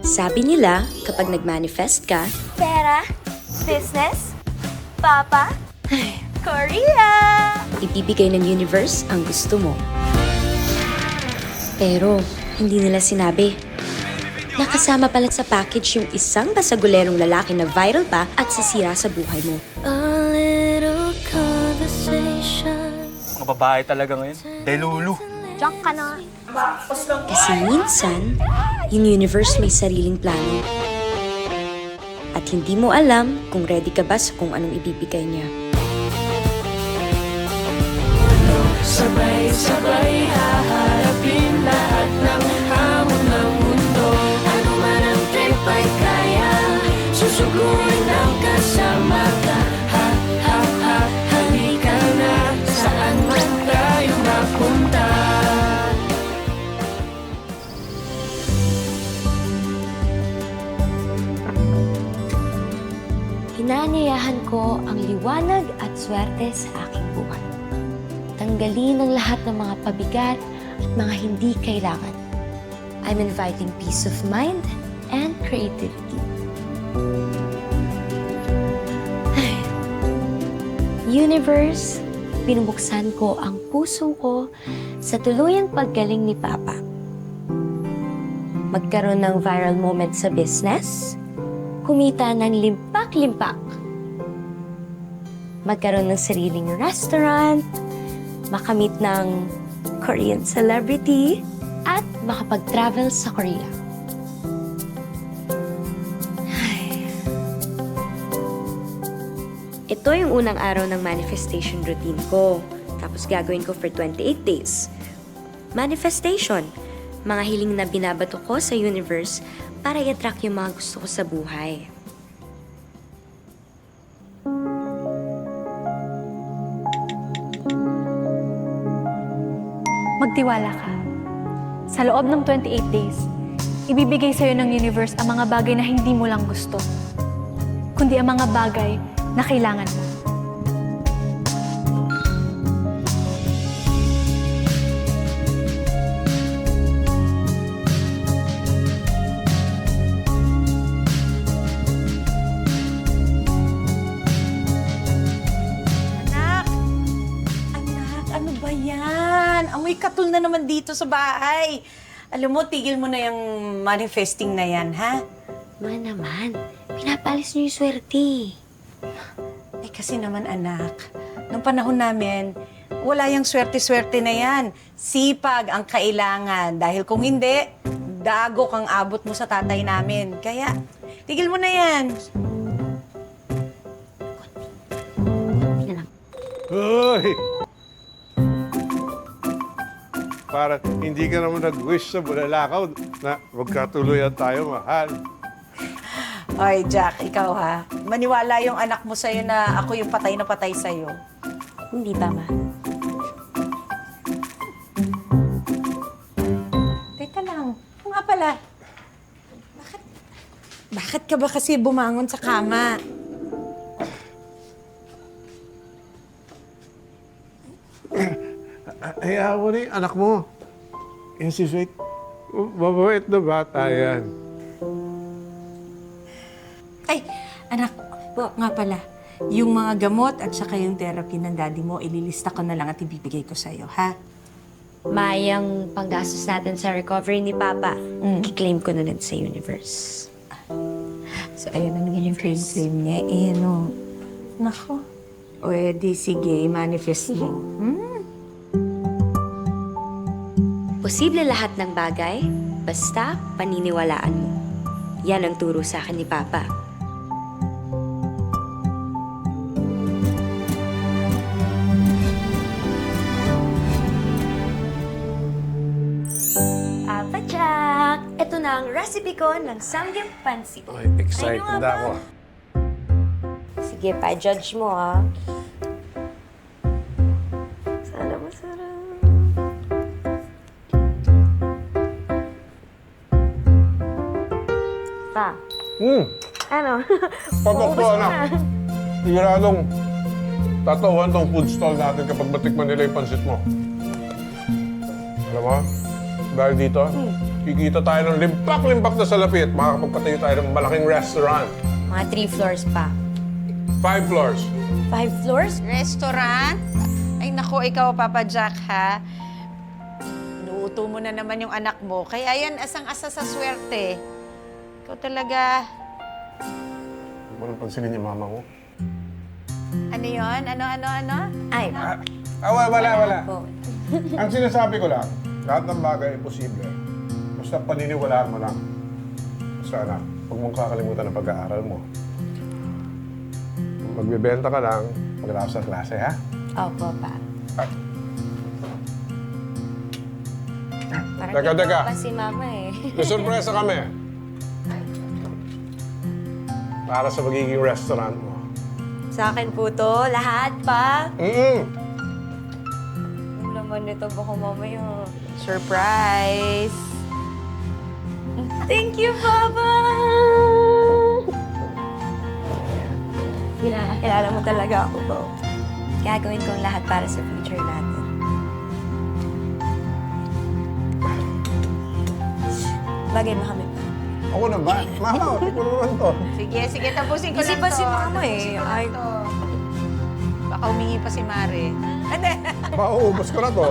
Sabi nila, kapag nag-manifest ka, Pera, business, papa, Korea! ibibigay ng universe ang gusto mo. Pero, hindi nila sinabi. Nakasama pala sa package yung isang basagulerong lalaki na viral pa at sisira sa buhay mo. A little conversation. Mga babae talaga ngayon. Delulu. Diyan ka na. Kasi minsan, yung universe may sariling plano. At hindi mo alam kung ready ka ba sa kung anong ibibigay niya. Sabay-sabay haharapin lahat ng hamon ng mundo. Ano man ang trip ay kaya, susugurin ang kasama ka. Ha, ha, ha, halika na, saan man tayo mapunta. Hinanyayahan ko ang liwanag at swerte sa aking buhay. Tanggalin ang lahat ng mga pabigat at mga hindi kailangan. I'm inviting peace of mind and creativity. Universe, pinubuksan ko ang puso ko sa tuluyang paggaling ni Papa. Magkaroon ng viral moment sa business, kumita ng limpak-limpak. Magkaroon ng sariling restaurant, makamit ng Korean celebrity, at makapag-travel sa Korea. Ito yung unang araw ng manifestation routine ko. Tapos gagawin ko for 28 days. Manifestation. Mga hiling na binabato ko sa universe para i-attract yung mga gusto ko sa buhay. Magtiwala ka. Sa loob ng 28 days, ibibigay sa'yo ng universe ang mga bagay na hindi mo lang gusto, kundi ang mga bagay na kailangan mo. Anak, ano ba yan? Amoy katul na naman dito sa bahay. Alam mo, tigil mo na yung manifesting na yan, ha? Ma naman, pinapalis niyo yung swerte. Eh kasi naman, anak, nung panahon namin, wala yung swerte-swerte na yan. Sipag ang kailangan. Dahil kung hindi, dago kang abot mo sa tatay namin. Kaya, tigil mo na yan. Hoy! Para hindi ka naman nag-wish sa bulalakaw na magkatuluyan tayo, mahal. Oy, Jack, ikaw ha. Maniwala yung anak mo sa'yo na ako yung patay na patay sa'yo. Hindi ba, Ma? Teka lang. O nga pala, bakit ka ba kasi bumangon sa kama? Ay, ako na yung anak mo. Yan si Sweet. Mabait na bata yan. Ay, anak, nga pala. Yung mga gamot at saka yung therapy ng daddy mo, ililista ko na lang at ibibigay ko sa'yo, ha? Mayang panggastos natin sa recovery ni Papa. Kiklaim ko na din sa universe. So, ayun na naman yung claim niya. Eh, no. Nako. O, edi, sige, manifest mo. Posible lahat ng bagay, basta paniniwalaan mo. Yan ang turo sa akin ni Papa. Papa Jack! Ito na ang recipe ko ng samgyup pansit. Ay, excited Ay, na ako. Sige, pa-judge mo, ha? Sana masarap. Pa, ano? Patok to, anak. Siguradong tatuhan tong food stall natin kapag matikman nila yung pansit mo. Alam mo, dahil dito, Kikita tayo ng limpak-limpak na salapi at makakapagpatayo tayo ng malaking restaurant. Mga 3 floors pa. 5 floors. 5 floors? Restaurant? Ay nako, ikaw Papa Jack ha. Inuuto mo na naman yung anak mo. Kaya yan asang-asa sa swerte. Ikaw talaga. Huwag mo nang pansinin yung mama mo. Ano yon? Ano? Ay, Wala. po. Ang sinasabi ko lang, lahat ng bagay ay posible. Basta paniniwalaan mo lang. Basta anak, huwag mong kakalimutan ang pag-aaral mo. Magbebenta ka lang pagkatapos ng klase, ha? Opo, pa. At, Parang Teka, hindi teka. pa si mama eh. may sorpresa kami. Para sa magiging restaurant mo. Sa akin po to, lahat pa. Ang laman nito baka mamaya. Surprise! Thank you, Papa! Kilala mo talaga ako, Bo. Gagawin kong lahat para sa future natin. Bagay mo kami pa. Ako na ba? Mama, ako naman to. Sige, tapusin ko Busy lang pa to. si mama eh. Tapusin ko lang Ay. to. Baka humingi pa si Mare. Hindi. Mauubos ko na to.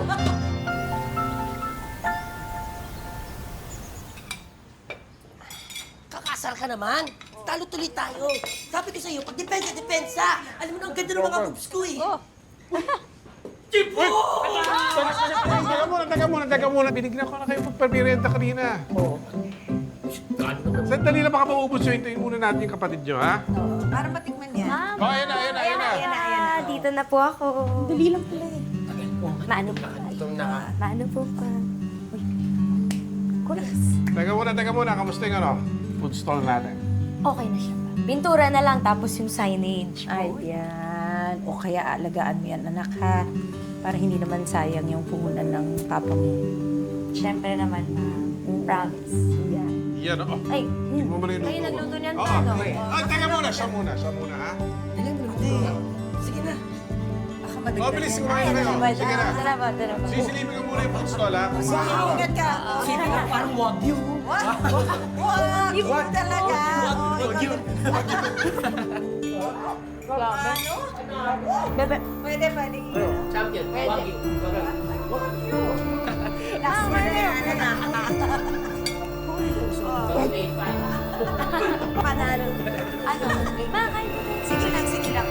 Kakasar ka naman. Talo tuloy tayo. Sabi ko sa'yo, pag depensa. Alam mo na, ang ganda ng mga moves ko eh. Tipo! Teka muna. Binigyan ko na kayo pagpapirenta kanina. Oo. Sandali lang, baka maubos yun. Hintayin muna natin yung kapatid nyo, ha? Para matikman yan. Oh, ayan na. Dito na po ako. Dali lang pala eh. Maano po? Maano po pa? Uy. Kulas. Teka muna. Kamusta yung food stall natin? Okay na siya pa. Pintura na lang tapos yung signage. Ay, yan. O kaya alagaan mo yan, anak, ha? Para hindi naman sayang yung puhunan ng papa mo. Siyempre naman, ma. Promise. Yan. Yan, oh. Ay, Tingnan mo muna yung kayo luto ko. nagluto niyan, Oo, paano? sige. Ay, teka muna. Siya muna, ha? Alam mo naman, sige na. Baka Oh, madagdag bilis, yan. kumain kayo. Sige na. Tara ba? Sisilipin ko muna yung food stall, ha? Ingat ka. Sino na parang wagyu. Wag talaga. Wagyu. Bebe. Pwede. Champion, wagyu. Panalo. Ano? Makain mo. Sige lang.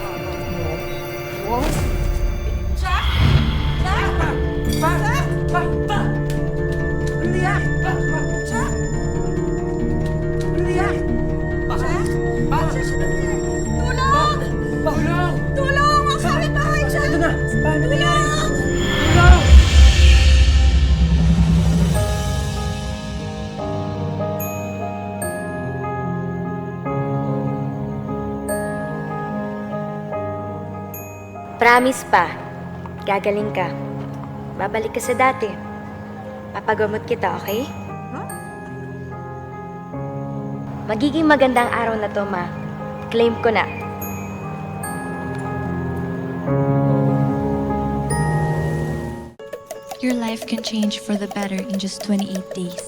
Promise pa. Gagaling ka. Babalik ka sa dati. Papagamot kita, okay? Magiging magandang araw na to, ma. Claim ko na. Your life can change for the better in just 28 days.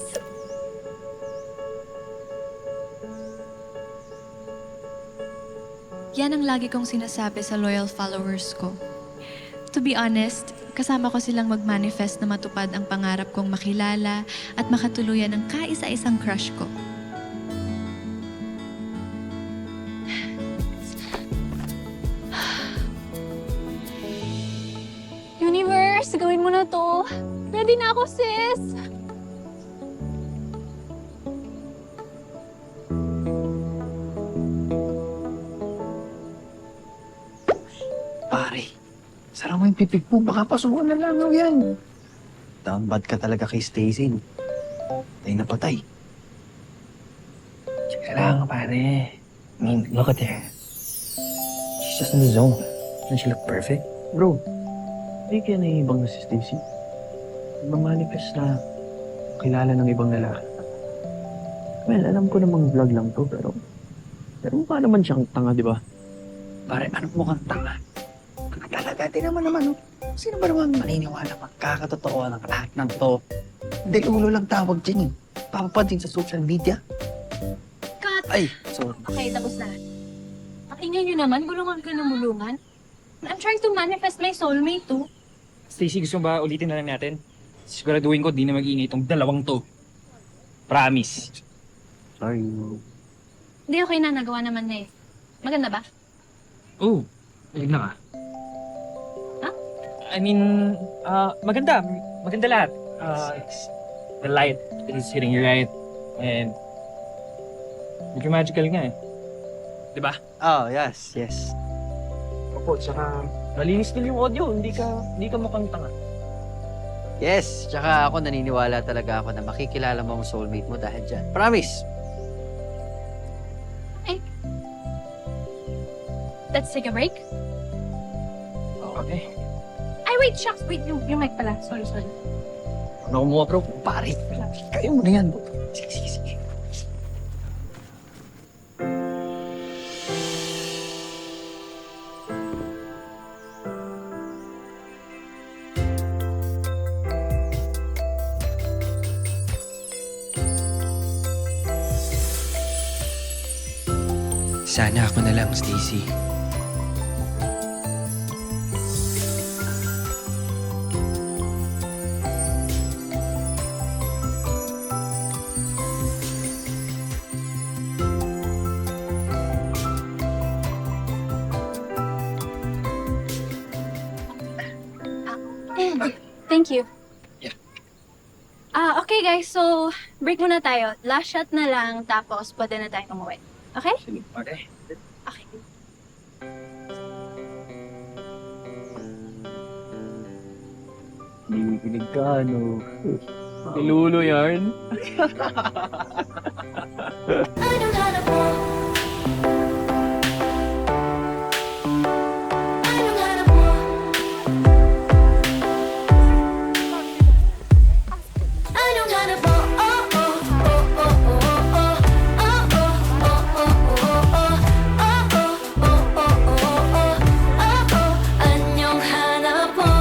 Yan ang lagi kong sinasabi sa loyal followers ko. To be honest, kasama ko silang mag-manifest na matupad ang pangarap kong makilala at makatuluyan ng kaisa-isang crush ko. Universe, gawin mo na to. Ready na ako, sis. Pare, sara mo yung pipig mo. Baka pasukan na lang yan. Down bad ka talaga kay Stacy. Patay na patay. Tsaka lang, pare. I mean, look at her. She's just in the zone. Doesn't she look perfect? Bro, hindi kaya naiibang na si Stacy. Mamanifest na kilala ng ibang lalaki. Well, alam ko namang vlog lang to, pero mukha naman siyang tanga, di ba? Pare, anong mukhang tanga? Talaga, di naman. Sino ba naman maniniwala magkakatotoo ng lahat ng to? Delulo lang tawag dyan eh. papapansin sa social media. Cut! Ay, sorry. Okay, tapos na. Pakinggan nyo naman, bulungan ka ng bulungan. I'm trying to manifest my soulmate too. Stacy, gusto mo ba ulitin na lang natin? Siguraduhin ko di na mag-iingay itong dalawang to. Promise. Sorry. Hindi, okay na. Nagawa naman na eh. Maganda ba? Oh, ayun na ka. Huh? I mean, maganda. Maganda lahat. The light is hitting you right. And medyo magical nga eh. Diba? Oh, yes, yes. Opo, tsaka malinis din yung audio. Hindi ka mukhang tanga. Yes, tsaka ako naniniwala talaga ako na makikilala mo ang soulmate mo dahil dyan. Promise! Let's take a break. Okay. Ay, wait, shucks. Wait, yung mic pala. Sorry. Ano mo, bro? Pare, kaya mo na yan. Sige. Sana ako na lang, Stacy. Thank you. Yeah. Okay guys, so break muna tayo. Last shot na lang, tapos pwede na tayo umuwi. Okay? Okay. Okay. Nakikinig ka, no? Nilulo yarn. Anong hanap mo? Anong hanap mo? Anong hanap mo? Oh, oh, oh, oh, oh, oh, oh. Oh, oh, oh, oh, oh, oh. Oh, oh, oh, oh, oh, oh. Oh, oh, anong hanap mo?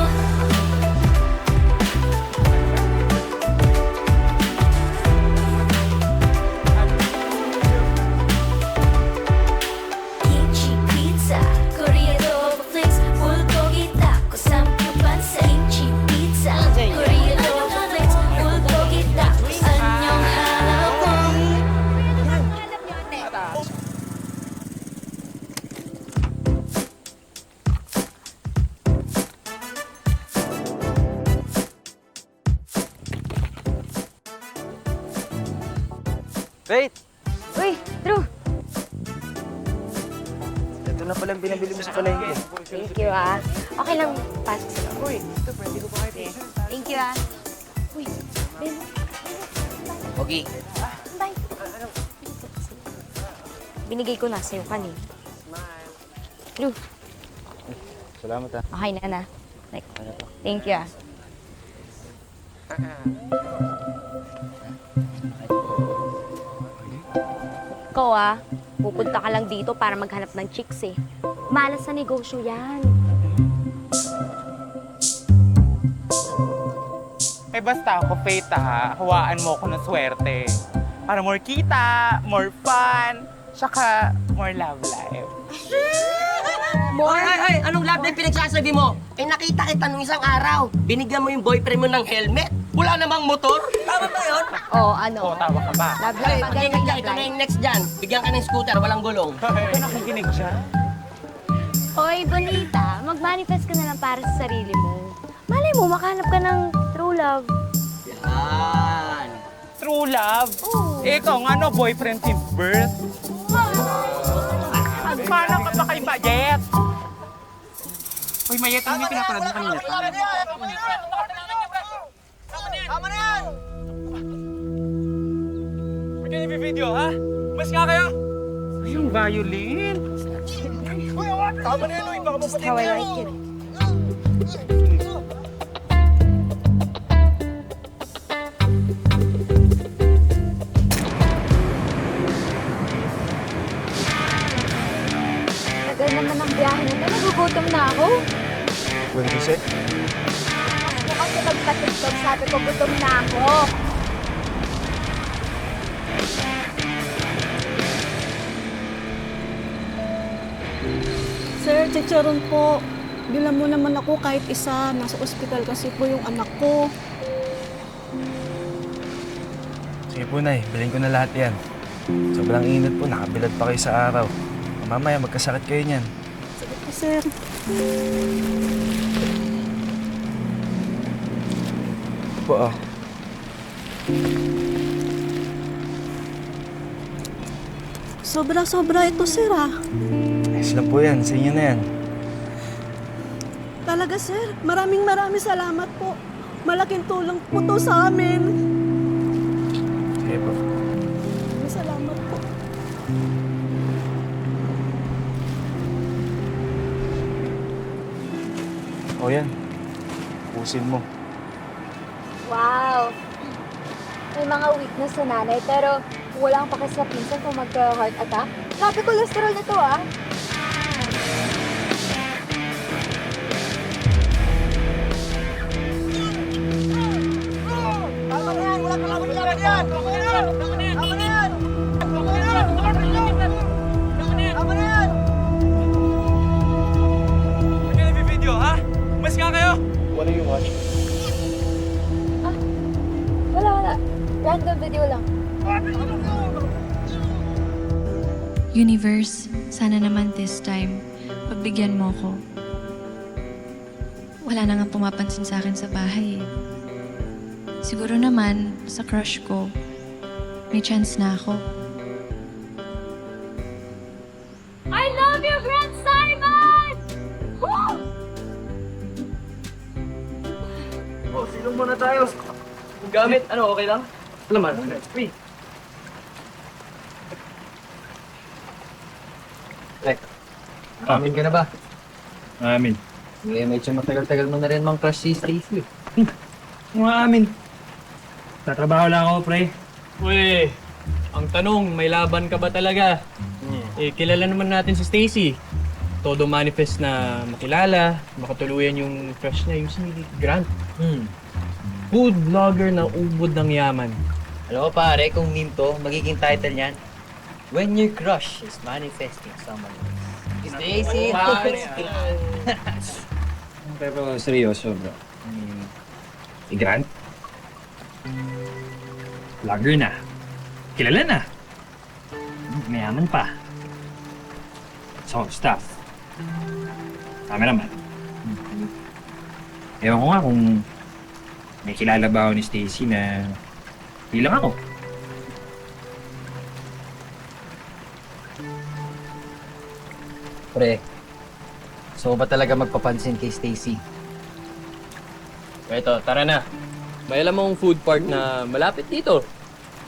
Kimchi pizza, Koreado flakes, bulgogi taco, samgyupan sa kimchi pizza, Koreado flakes, bulgogi taco, anyong hanap mo? Wait! Uy, Drew! Ito na palang binabili mo sa palengke. Thank you, ah. Okay lang, pasok sa loob. Uy, ito, pwede ko pa kayo. Thank you, ah. Uy, Ben. Pogi. Bye. Binigay ko na sa'yo kanina. Drew, Salamat, ha. okay na. Like, thank you, ah. Ikaw, ah. Pupunta ka lang dito para maghanap ng chicks, eh. Malas sa negosyo yan. Eh basta ako, Faith ha. Hawaan mo ako ng swerte. Para more kita, more fun, tsaka more love life. Ay, anong love na yung pinagsasabi mo? Eh nakita kita nung isang araw. Binigyan mo yung boyfriend mo ng helmet. Wala namang motor. Tama ba yun? Oh, ano? Oo, tawa ka ba? Love Ay, life, magandang ito love na life. yung next dyan. Bigyan ka ng scooter, walang gulong. Ay, nakikinig siya. Hoy, Bonita, mag-manifest ka na lang para sa sarili mo. Malay mo, makahanap ka ng true love. Yan. True love? Oo. Eh, ikaw nga, no, boyfriend since birth. Paano ka ba kay Mayet? Uy, Mayet, ano yung pinapanood mo kanina? Tama na yan! Ba't yung ibibideo, ha? Mas nga kayo! Ay, yung violin! Tama na yan, Uy! Baka mapatid How I kayo! like it. Tagal naman ang biyahe na nagugutom na ako. What did you say? Ako kasi magpa-tiktok, sabi ko gutom na ako. Sir, chicharon po. Bilang mo naman ako kahit isa. Nasa ospital kasi po yung anak ko. Sige po, Nay. Bilhin ko na lahat yan. Sobrang init po. Nakabilad pa kayo sa araw. Mamaya magkasakit kayo niyan. Sige po, sir. Po, ah. Sobra-sobra ito, sir, ah. Ayos lang po yan. Sa inyo na yan. Talaga, sir. Maraming salamat po. Malaking tulong po to sa amin. Sige po. Maraming salamat po. O yan. Pusin mo. Wow! May mga weakness sa nanay, pero walang pakas sa pinsan kung magka-heart attack. Sabi cholesterol nito, ah. Tama na yan! Wala ka laban yan! Tama na yan! Tama na yan! Tama na yan! Tama na yan! Tama na yan! Ba't kayo nag-video, ha? Mas nga kayo! What are you watching? Wala. Random video lang. Universe, sana naman this time, pagbigyan mo ko. Wala na nga pumapansin sa akin sa bahay eh. Siguro naman, sa crush ko, may chance na ako. I love you, Grand Simon! Woo! Oh, silong muna tayo. Gamit, ano, okay lang? Laman, free. Amin ka na ba? Amin. Medyo matagal-tagal mo na rin mang crush si Stacy. Mga amin. Tatrabaho lang ako, pre. Uy, ang tanong, may laban ka ba talaga? Eh, kilala naman natin si Stacy. Todo manifest na makilala, makatuluyan yung crush niya, yung si Grant. Food vlogger na ubod ng yaman. Alam mo pare, kung meme to, magiging title niyan, When Your Crush is Manifesting Someone Else. Stacy! Pero seryoso, bro. Si Grant? Vlogger na. Kilala na. Mayaman pa. So, staff. Cameraman. Ewan ko nga kung may kilala ba ako ni Stacy na hindi lang ako. Pre, so ba talaga magpapansin kay Stacy? Eto, tara na. May alam mong food park na malapit dito.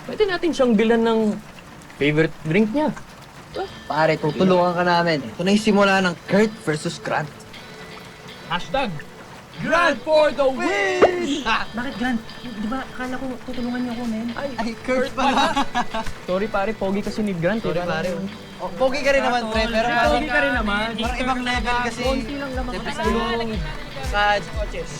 Pwede natin siyang bilan ng favorite drink niya. Pare, tutulungan ka namin. Ito na yung simula ng Kurt versus Grant. Hashtag Grant for the win! Bakit, Grant? Di ba, akala ko tutulungan niyo ako, men? Ay, Kurt pala. Sorry pare, pogi kasi ni Grant. Sorry pare. Oh, pogi ka rin naman, pre. Pero Pogi ka rin naman. parang ibang level kasi. Konti lang naman Siyempre kasi sa coaches.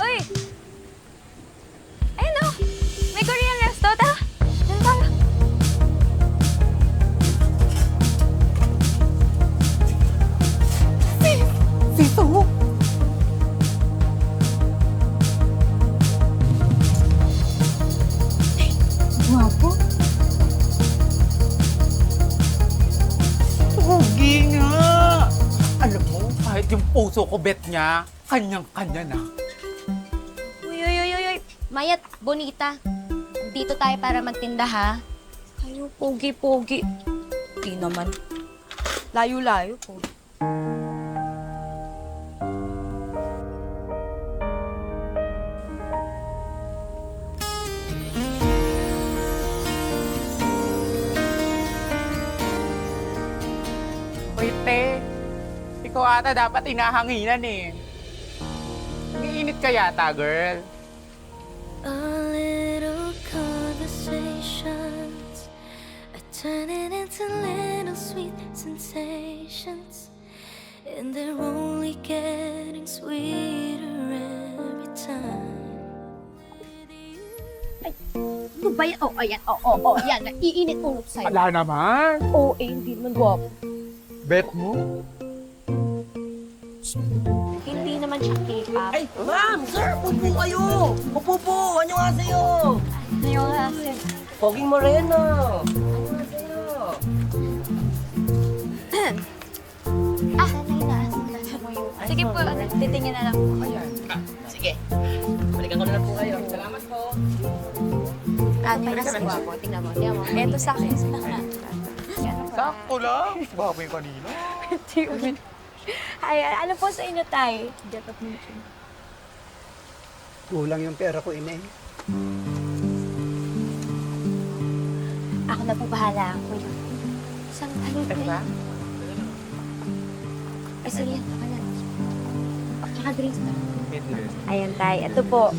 Uy! Ayun o! May Korean resto. Tara! Diyan tayo. Sito! Guwapo. Pogi nga! Alam mo, kahit yung puso ko bet niya, kanyang-kanya na. Uy. Mayat, bonita. Dito tayo para magtinda, ha? Kayo, pogi-pogi. Di naman. Layo-layo po. Uy, te. Ikaw ata dapat inahanginan eh. Umiinit ka yata, girl. A little conversations are turning into little sweet sensations. And they're only getting sweeter every time. Ano ba yan? Oh, ayan. Yan. Naiinit ulo sa'yo. Wala naman. Oo, hindi naman gwapo. Bet mo? Hindi naman siya K-pop. Ay, ma'am, sir, upo kayo. Upo po. Ano nga sa'yo? Ayaw nga, sir. Poging Moreno. Ano nga sa'yo? Sige po, titingin na lang po. Sige. Balikan ko na lang po kayo. Salamat po. Mas gwapo. Tingnan mo. Eto sa akin. Sakto lang. Baka yung kanina. Ay, ano po sa inyo, Tay? Kulang yung pera ko, ine. Ako na po bahala. Kuya. Saan ano po yun? Ay, sige. Ako na. Tsaka drinks na. Ayan, Tay. Ito po.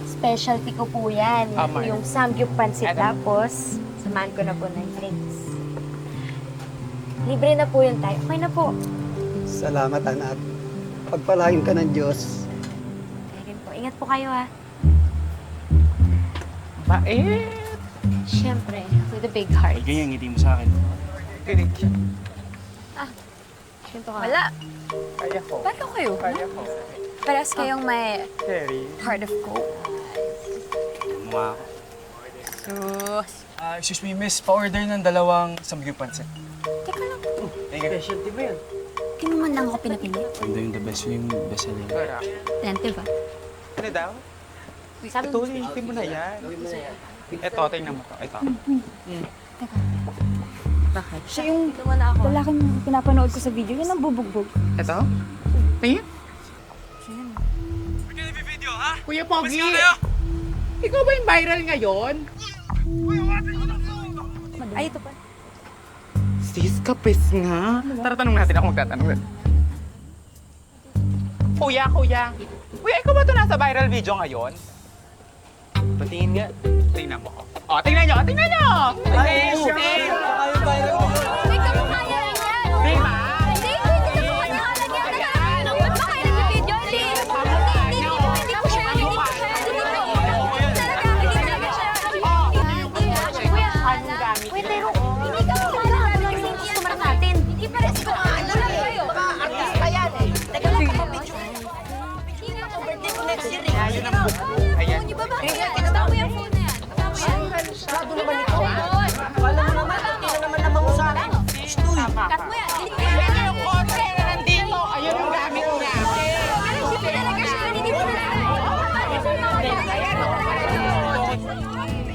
Specialty ko po yan. Amay. Yung samgyup pansit. Tapos, samahan ko na po ng drinks. Libre na po yun, Tay. Okay na po. Salamat, anak. Pagpalain ka ng Diyos. Ayun po. Ingat po kayo, ha. Bait. Siyempre, with a big heart. Ganyan, ngiti mo sa akin. Kinig siya. Siyempre ka. Wala. Kaya ko. Ba't ko kayo? Kaya ko. Parehas kayong may Cherry. heart of gold. Mga Sus. Excuse me, miss. Pa-order ng 2 samgyup pancit. Teka lang. Specialty ba yan? Di mo man lang ako pinapili. Ganda yung the best yung best seller. Correct. Attentive, ah. Ano daw? Ito, hindi mo na yan. Ito, tingnan mo to. Ito. Siya yung lalaking pinapanood ko sa video. Yan ang bubugbog. Ito? Tingin? Kuya Pogi! Ikaw ba yung viral ngayon? Ay, ito pa. Sis, kapis nga. Tara, tanong natin. Ako magtatanong. Kuya. Kuya, ikaw ba ito nasa viral video ngayon? Patingin nga. Tingnan mo. O, tingnan nyo! Ay, sure. Kayo viral. May kamukha niya rin yan. Di ba? Hindi kamukha niya lang yan. Ba't ba kayo nag-video? Hindi ko siya. Anong gamit? Wait, pero hindi ka kumala ng customer natin. Hindi pa rin ko ano lang kayo. Artista yan eh. Teka lang, kapapicture. Birthday ko next year eh. Ayun ang buko. Ayan. Di ba ba? Kinata mo yung phone na yan. Sado naman ito. Wala mo naman. Hindi na naman namang usahan. Stoy. Cut mo yan. Ito yung kotse na nandito. Ayun ang gamit niya. Hindi mo talaga siya. Hindi mo talaga. Ayan o.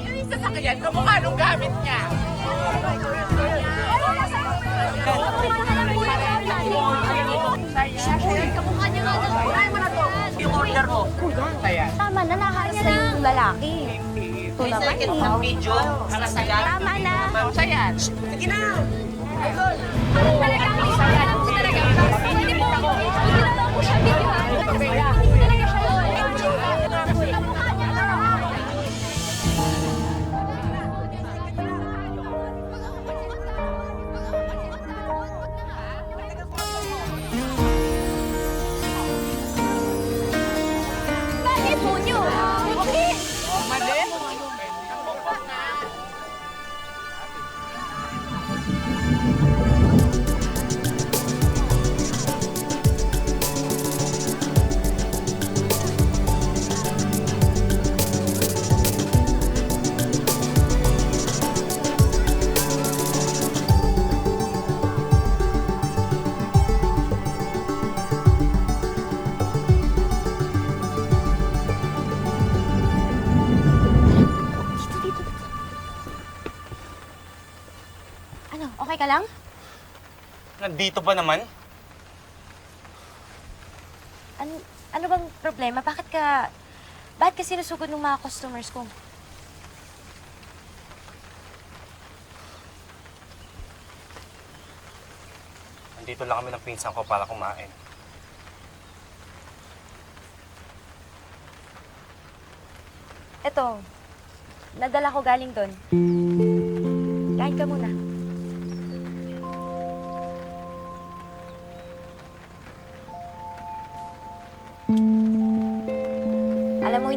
Yung sasakyan, kamukha nung gamit niya. Kamukha niya nga. Ay mo na to. Yung order mo. Ayan. Tama na, nakaharap na yung lalaki. Ito May naman second eh. ng video. Para sa yan. Tama na. Siya yan. Sige na. Idol. Talagang isa yan. Talagang hindi mo. Hindi na lang ko siya video. Hindi talaga siya yun. Kamukha niya nga. Bakit mo niyo? Okay. Mali. Ano, okay ka lang? Nandito pa naman? Ano bang problema? Bakit ka sinusugod ng mga customers ko? Nandito lang kami ng pinsan ko para kumain. Eto, nadala ko galing doon. Kain ka muna.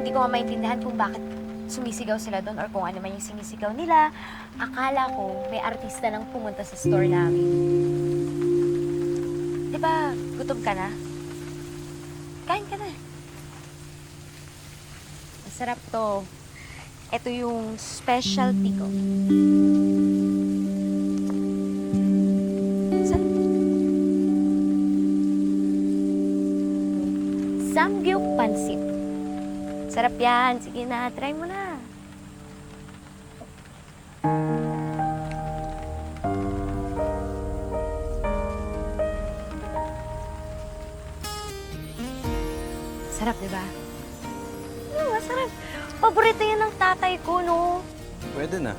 hindi ko nga maintindihan kung bakit sumisigaw sila doon or kung ano man yung sinisigaw nila. Akala ko may artista nang pumunta sa store namin. Di ba, gutom ka na? Kain ka na. Masarap to. Ito yung specialty ko. Samgyup pansit. Sarap yan. Sige na, try mo na. Sarap, di ba? Masarap. Paborito yan ng tatay ko, no? Pwede na.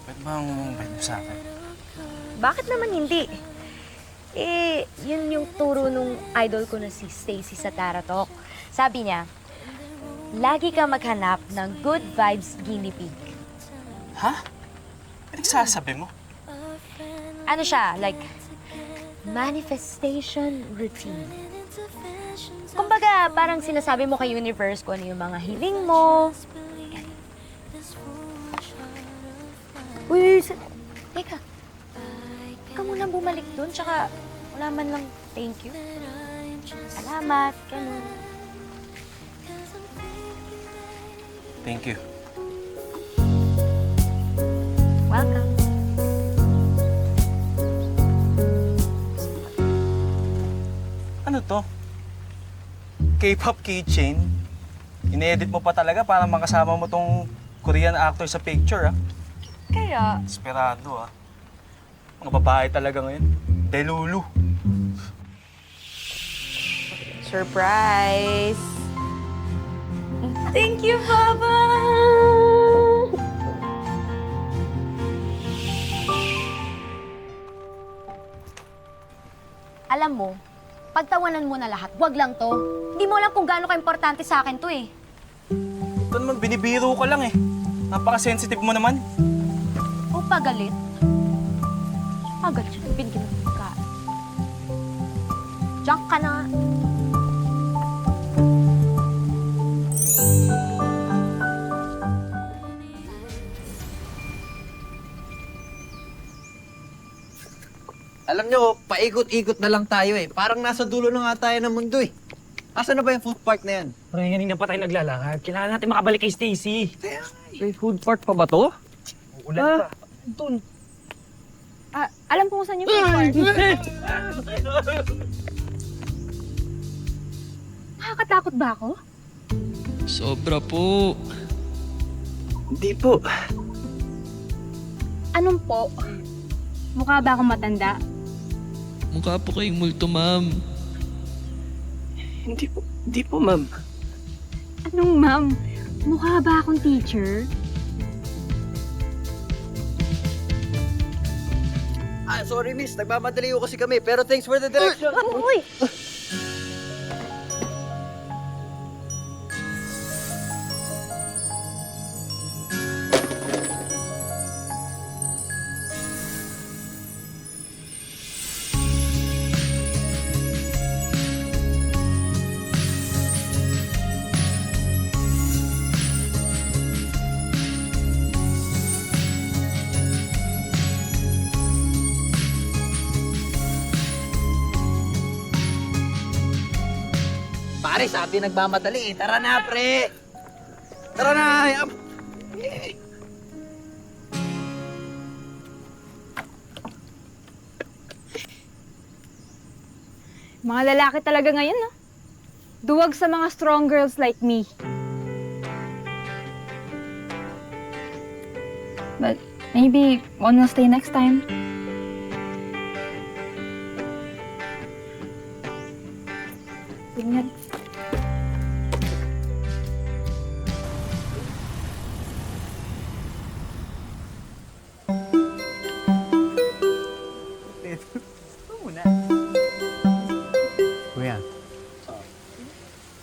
Pwede bang pwede sa akin? Bakit naman hindi? Eh, yun yung turo nung idol ko na si Stacy sa Taratok. Sabi niya, lagi ka maghanap ng good vibes guinea pig. Ha? Ano sasabi mo? Ano siya? Like, manifestation routine. Kumbaga, parang sinasabi mo kay universe kung ano yung mga hiling mo. Uy, teka. Huwag ka munang bumalik dun, tsaka wala man lang thank you. Salamat, ganun. Thank you. Welcome. Ano to? K-pop keychain? Ine-edit mo pa talaga para makasama mo tong Korean actor sa picture, ah. Kaya? Desperado, ah. Mga babae talaga ngayon. Delulu. Surprise! Thank you, Papa! Alam mo, pagtawanan mo na lahat, wag lang to. Hindi mo alam kung gaano ka-importante sa akin to eh. Ito naman, binibiro ka lang eh. Napaka-sensitive mo naman. O pagalit? Pagalit siya, binigyan ng pagkain. Diyan ka na nga. Alam nyo, paikot-ikot na lang tayo eh. Parang nasa dulo na nga tayo ng mundo eh. Asan na ba yung food park na yan? Pre, kanina pa tayo naglalakad. Kailangan natin makabalik kay Stacy. May food park pa ba to? Uulan pa. Doon. Alam ko kung saan yung food park. Nakakatakot ba ako? Sobra po. Hindi po. Anong po? Mukha ba akong matanda? Mukha po kayong multo, ma'am. Hindi po, ma'am. Anong ma'am? Mukha ba akong teacher? Sorry miss, nagmamadali ko kasi kami, pero thanks for the direction. Uy! Pare, sabi nagmamadali. Tara na, pre. Tara na. Mga lalaki talaga ngayon, no? Duwag sa mga strong girls like me. But maybe one will stay next time. Ingat. Kuya.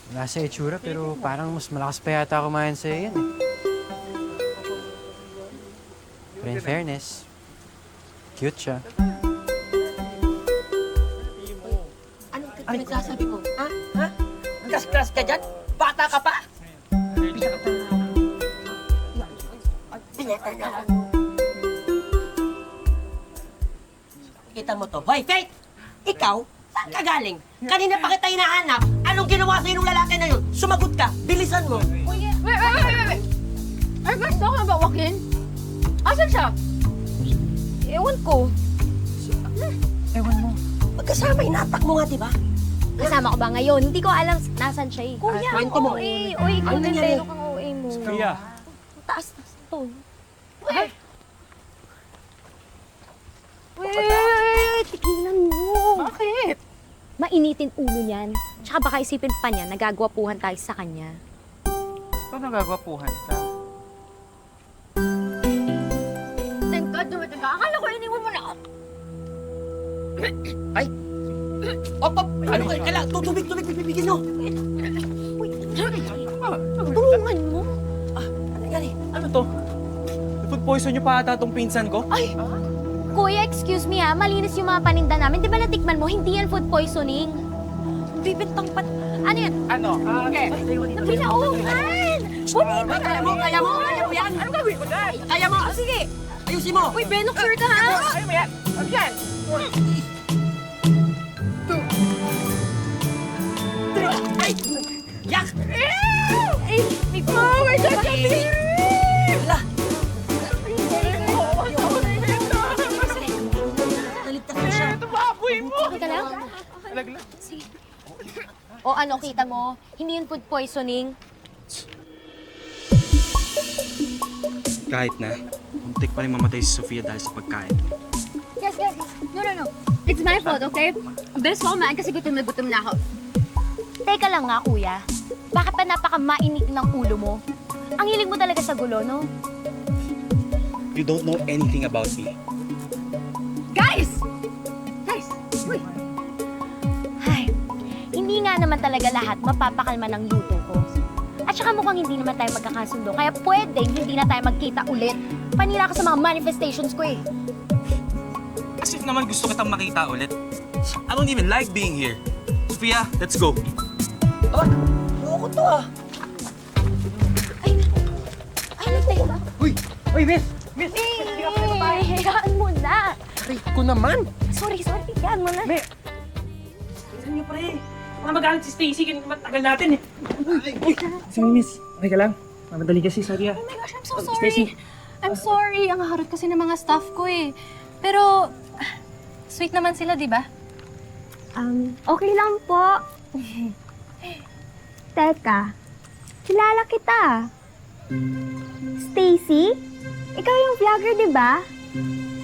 Wala sa itsura pero parang mas malakas pa yata kumain sa'yo yan eh. Pero in fairness, cute siya. Anong pinagsasabi mo? Ha? Ha? Ang Nagkas-crush ka dyan? Bata ka pa? Kita mo to. Hoy, Faith! Ikaw? Saan ka galing? Kanina pa kita hinahanap. Anong ginawa sa'yo ng lalaki na yun? Sumagot ka. Bilisan mo. Wait. Are you guys talking about Joaquin? Asan siya? Ewan ko. Ewan mo. Magkasama, inatak mo nga, di ba? Kasama ko ba ngayon? Hindi ko alam nasan siya eh. Kuya, kwento mo. Uy, Ano ikaw nangyari? din kang OA mo. Kaya, Taas to. Wait! Tigilan mo. bakit? Mainitin ulo niyan. Tsaka baka isipin pa niya, nagagwapuhan tayo sa kanya. Ito nagagwapuhan ka. Thank God, dumating ka. Akala ko iniwan mo na. Ay! Op! Ano ka? Kailangan, tutubig, bibigyan nyo. Tulungan mo. Ano nangyari? Ano to? Food poison niyo pa ata tong pinsan ko? Ay! Kuya, excuse me ha. Malinis yung mga paninda namin. Di ba natikman mo? Hindi yan food poisoning. Bibintang pat... Ano yan? Ano? Okay. Pinauman! Bonito! Kaya mo yan. Ano gawin ko dyan? Kaya mo. Sige. Ayusin mo. Uy, Benok, sure ka ha? Ano mo yan? Ano yan? Ay! Yak! Ay, may power ka kami! Wala. Naligtas na siya. Ito baboy mo! Teka lang. Alaglag. Sige. O ano, kita mo? Hindi yun food poisoning. Kahit na, muntik pa rin mamatay si Sofia dahil sa pagkain. Yes. No. It's my fault, okay? Best ko kumain kasi gutom na ako. Teka lang nga, kuya. Bakit pa napaka-mainit ng ulo mo? Ang hilig mo talaga sa gulo, no? You don't know anything about me. Guys! Uy! Ay, hindi nga naman talaga lahat mapapakalma ng luto ko. At saka mukhang hindi naman tayo magkakasundo, kaya pwedeng hindi na tayo magkita ulit. Panira ka sa mga manifestations ko eh. As if naman gusto kitang makita ulit. I don't even like being here. Sofia, let's go. Loko to ah. Ay, teka. Uy, miss! Hayaan mo na. Aray ko naman. Sorry, hayaan mo na. Saan niyo, pre? Mga magalit si Stacy, matagal natin eh. Sige, miss. Okay ka lang? Mamadali kasi, sorry ah. Oh my gosh, I'm so sorry. I'm sorry. Ang harot kasi ng mga staff ko eh. Pero, sweet naman sila, di ba? Okay lang po. Teka, kilala kita. Stacy? Ikaw yung vlogger, di ba?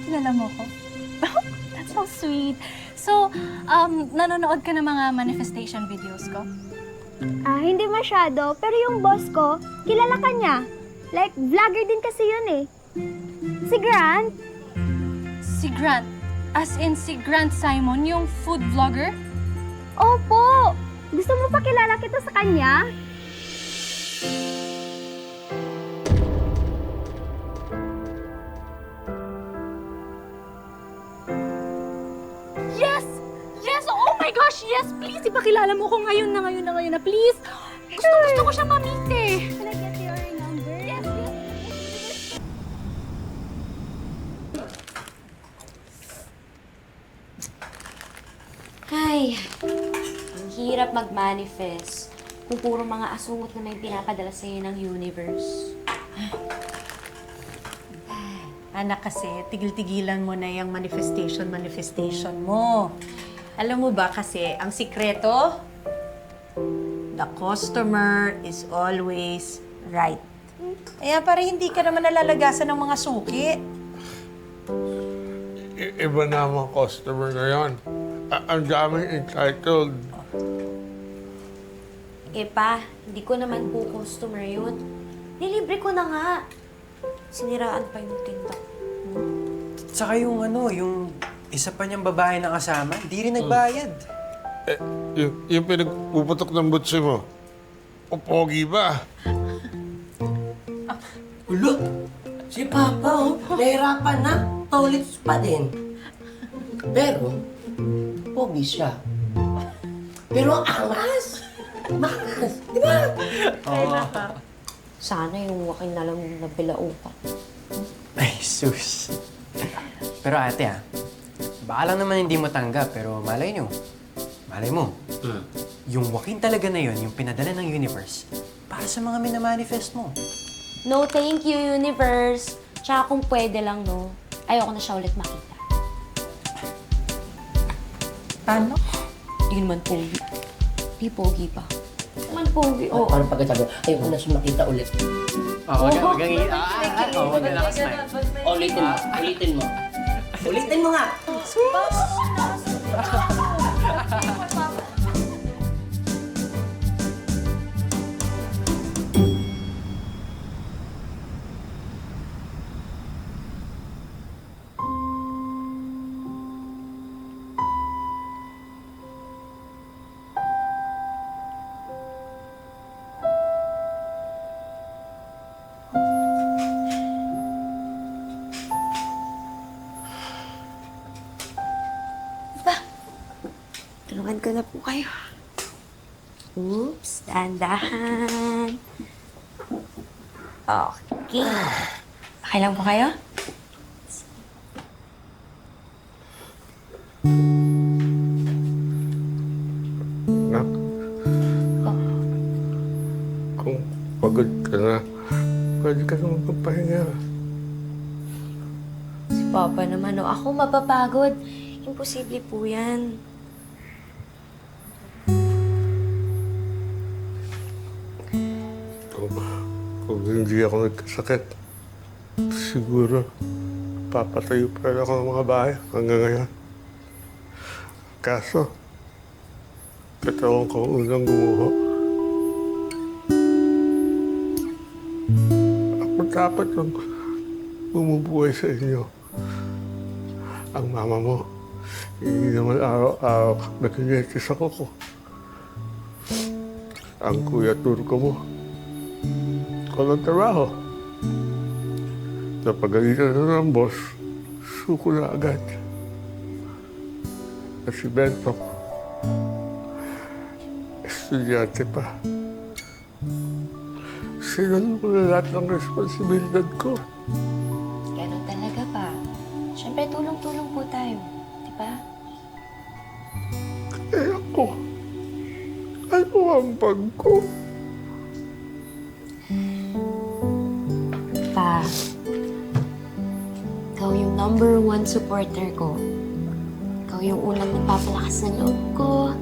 Kilala mo ko? That's so sweet. So, nanonood ka ng mga manifestation videos ko? Hindi masyado. Pero yung boss ko, kilala ka niya. Like, vlogger din kasi yun eh. Si Grant. Si Grant? As in si Grant Simon, yung food vlogger? Opo! Gusto mo pa kilala kita sa kanya? Yes! Yes! Oh my gosh, yes! Please, ipakilala mo ko ngayon na, please! Gusto ko siyang ma-meet eh! Can I get your number? Yes! Ay, ang hirap mag-manifest kung puro mga asungot na may pinapadala sa'yo ng universe. Anak kasi, tigil-tigilan mo na yung manifestation mo. Alam mo ba kasi, ang sikreto, the customer is always right. Kaya para hindi ka naman nalalagasan ng mga suki. Iba na ang mga customer ngayon. Ang daming entitled. Pa, hindi ko naman po customer yun. Nilibre ko na nga. Siniraan pa yung tinda. Saka yung yung isa pa niyang babae na kasama, di rin nagbayad. Yung pinagpuputok ng butsi mo, o pogi ba? Ulo! Si Papa, nahirapan na. Toilets pa din. Pero, pogi siya. Pero ang angas! Di ba? Ay, naka. Sana yung wakin na lang yung nabilaupan. Ay, sus. Pero ate baka lang naman hindi mo tanggap, pero malay nyo. Malay mo. Yung wakin talaga na yon, yung pinadala ng universe, para sa mga minamanifest mo. No, thank you, universe. Tsaka kung pwede lang, no, ayoko na siya ulit makita. Paano? Hindi naman pogi. Di pogi pa. Naman pogi, oo. Parang pagkatabi, ayoko na siya makita ulit. Wag na nakasmile. Ulitin mo, ulitin mo. Ulitin mo nga! Tulungan ko na po kayo. Oops, dahan-dahan. Okay. Okay lang po kayo? Nak, kung pagod ka na, pwede ka naman magpahinga. Si Papa naman, o. Ako mapapagod. Imposible po yan. Kung hindi ako nagkasakit, siguro papatayo pa rin ako ng mga bahay hanggang ngayon. Kaso, katawan ko unang gumuho. Ako dapat yung bumubuhay sa inyo. Ang mama mo, hindi naman araw-araw nakinetis ako ko. Ang kuya Turko mo, walang trabaho. Napagalitan na ng boss, suko na agad. At si Bento, estudyante pa. Sinalo ko na lahat ng responsibilidad ko. Ganun talaga pa. Siyempre, tulong-tulong po tayo. Di ba? Eh ako, ano ang bag ko? Pa, ikaw yung #1 supporter ko. Ikaw yung unang nagpapalakas ng loob ko.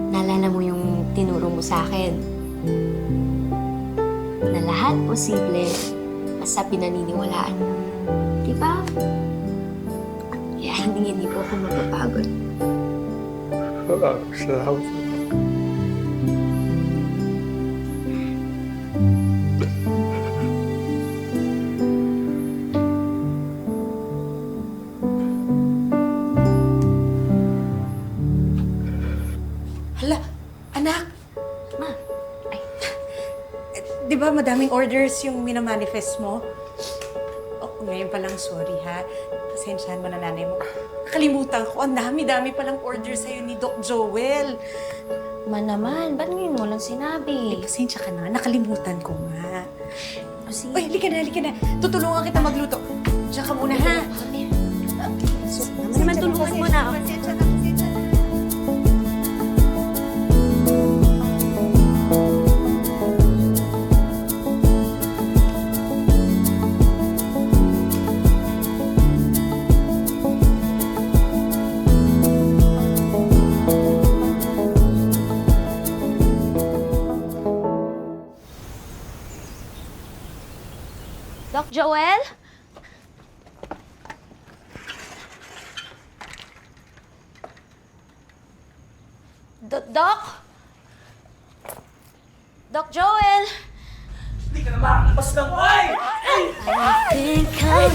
Naalala mo yung tinuro mo sa akin. Na lahat posible basta pinaniniwalaan mo. Di ba? Kaya hindi po ako mapapagod. Salamat. Hala, anak! Ma, Di ba madaming orders yung minamanifest mo? Oh, ngayon pa lang, sorry ha. Pasensyahan mo na nanay mo. Nakalimutan ko, ang dami-dami palang orders sa'yo ni Doc Joel. Ma naman, ba't ngayon mo lang sinabi? Pasensya ka na, nakalimutan ko nga. Uy, halika na. Tutulungan kita magluto. Diyan ka muna, ha? Naman tulungan mo na ako. Pasensya na. Doc Joel? Doc? Doc Joel? Hindi ka na makakipas ng buhay! I think I